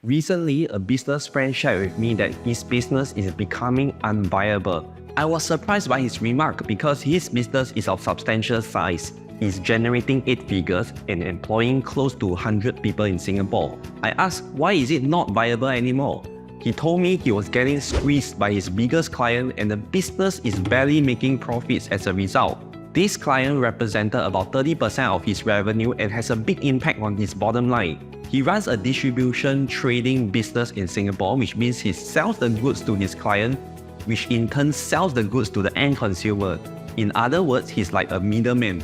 Recently, a business friend shared with me that his business is becoming unviable. I was surprised by his remark because his business is of substantial size. He's generating 8 figures and employing close to 100 people in Singapore. I asked, why is it not viable anymore? He told me he was getting squeezed by his biggest client and the business is barely making profits as a result. This client represented about 30% of his revenue and has a big impact on his bottom line. He runs a distribution trading business in Singapore, which means he sells the goods to his client, which in turn sells the goods to the end consumer. In other words, he's like a middleman.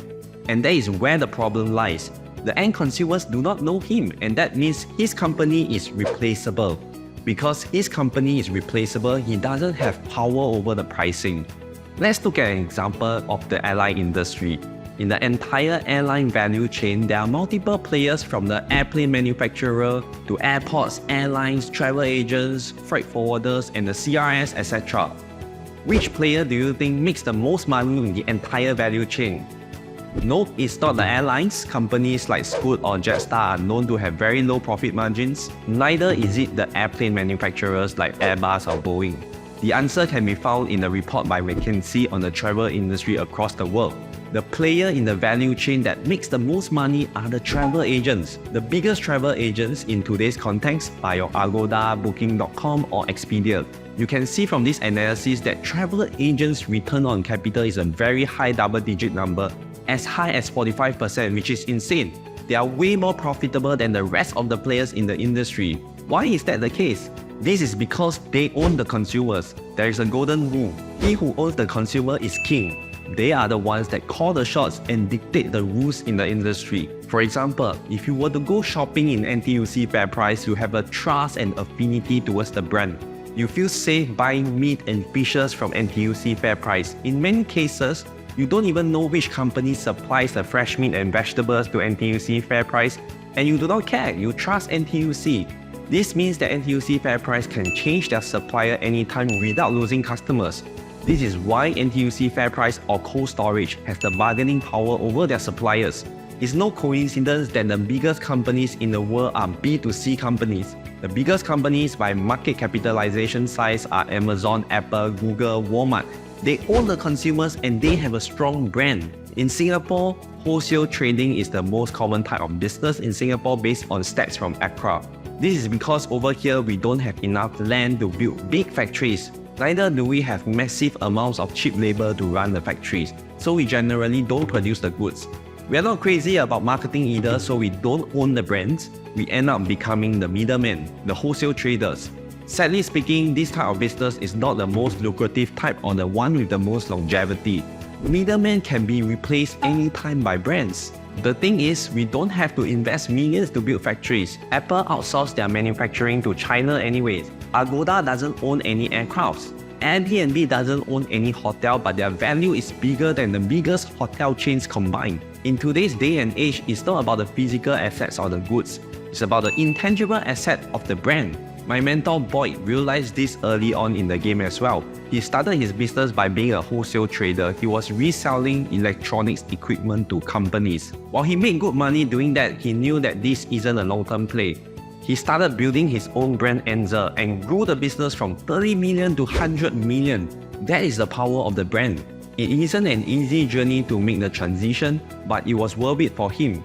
And that is where the problem lies. The end consumers do not know him, and that means his company is replaceable. Because his company is replaceable, he doesn't have power over the pricing. Let's look at an example of the airline industry. In the entire airline value chain, there are multiple players from the airplane manufacturer to airports, airlines, travel agents, freight forwarders, and the CRS, etc. Which player do you think makes the most money in the entire value chain? Nope, it's not the airlines. Companies like Scoot or Jetstar are known to have very low profit margins. Neither is it the airplane manufacturers like Airbus or Boeing. The answer can be found in a report by McKinsey on the travel industry across the world. The player in the value chain that makes the most money are the travel agents. The biggest travel agents in today's context are your Agoda, Booking.com or Expedia. You can see from this analysis that travel agents' return on capital is a very high double-digit number, as high as 45%, which is insane. They are way more profitable than the rest of the players in the industry. Why is that the case? This is because they own the consumers. There is a golden rule. He who owns the consumer is king. They are the ones that call the shots and dictate the rules in the industry. For example, if you were to go shopping in NTUC FairPrice, you have a trust and affinity towards the brand. You feel safe buying meat and fishes from NTUC FairPrice. In many cases, you don't even know which company supplies the fresh meat and vegetables to NTUC FairPrice, and you do not care, you trust NTUC. This means that NTUC FairPrice can change their supplier anytime without losing customers. This is why NTUC FairPrice or Cold Storage has the bargaining power over their suppliers. It's no coincidence that the biggest companies in the world are B2C companies. The biggest companies by market capitalization size are Amazon, Apple, Google, Walmart. They own the consumers and they have a strong brand. In Singapore, wholesale trading is the most common type of business in Singapore based on stats from ACRA. This is because over here we don't have enough land to build big factories. Neither do we have massive amounts of cheap labor to run the factories, so we generally don't produce the goods. We are not crazy about marketing either, so we don't own the brands. We end up becoming the middlemen, the wholesale traders. Sadly speaking, this type of business is not the most lucrative type or the one with the most longevity. Middlemen can be replaced anytime by brands. The thing is, we don't have to invest millions to build factories. Apple outsourced their manufacturing to China anyways. Agoda doesn't own any aircrafts. Airbnb doesn't own any hotel, but their value is bigger than the biggest hotel chains combined. In today's day and age, it's not about the physical assets or the goods. It's about the intangible asset of the brand. My mentor Boyd realized this early on in the game as well. He started his business by being a wholesale trader. He was reselling electronics equipment to companies. While he made good money doing that, he knew that this isn't a long-term play. He started building his own brand Enzer and grew the business from 30 million to 100 million. That is the power of the brand. It isn't an easy journey to make the transition, but it was worth it for him.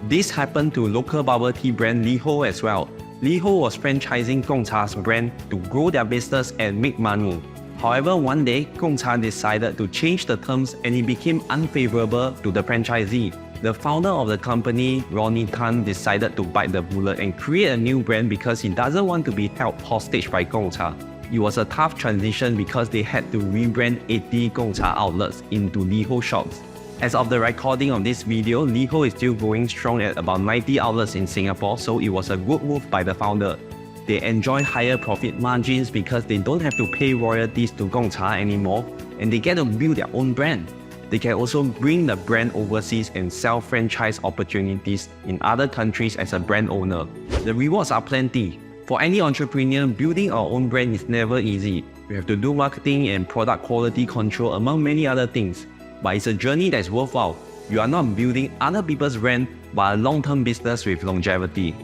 This happened to local bubble tea brand Liho as well. Liho was franchising Gongcha's brand to grow their business and make money. However, one day, Gongcha decided to change the terms and it became unfavorable to the franchisee. The founder of the company, Ronnie Tan, decided to bite the bullet and create a new brand because he doesn't want to be held hostage by Gongcha. It was a tough transition because they had to rebrand 80 Gongcha outlets into Liho shops. As of the recording of this video, Liho is still going strong at about 90 outlets in Singapore, so it was a good move by the founder. They enjoy higher profit margins because they don't have to pay royalties to Gongcha anymore, and they get to build their own brand. They can also bring the brand overseas and sell franchise opportunities in other countries as a brand owner. The rewards are plenty. For any entrepreneur, building our own brand is never easy. We have to do marketing and product quality control among many other things. But it's a journey that's worthwhile. You are not building other people's brand, but a long-term business with longevity.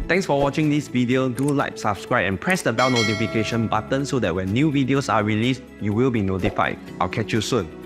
Thanks for watching this video. Do like, subscribe, and press the bell notification button so that when new videos are released, you will be notified. I'll catch you soon.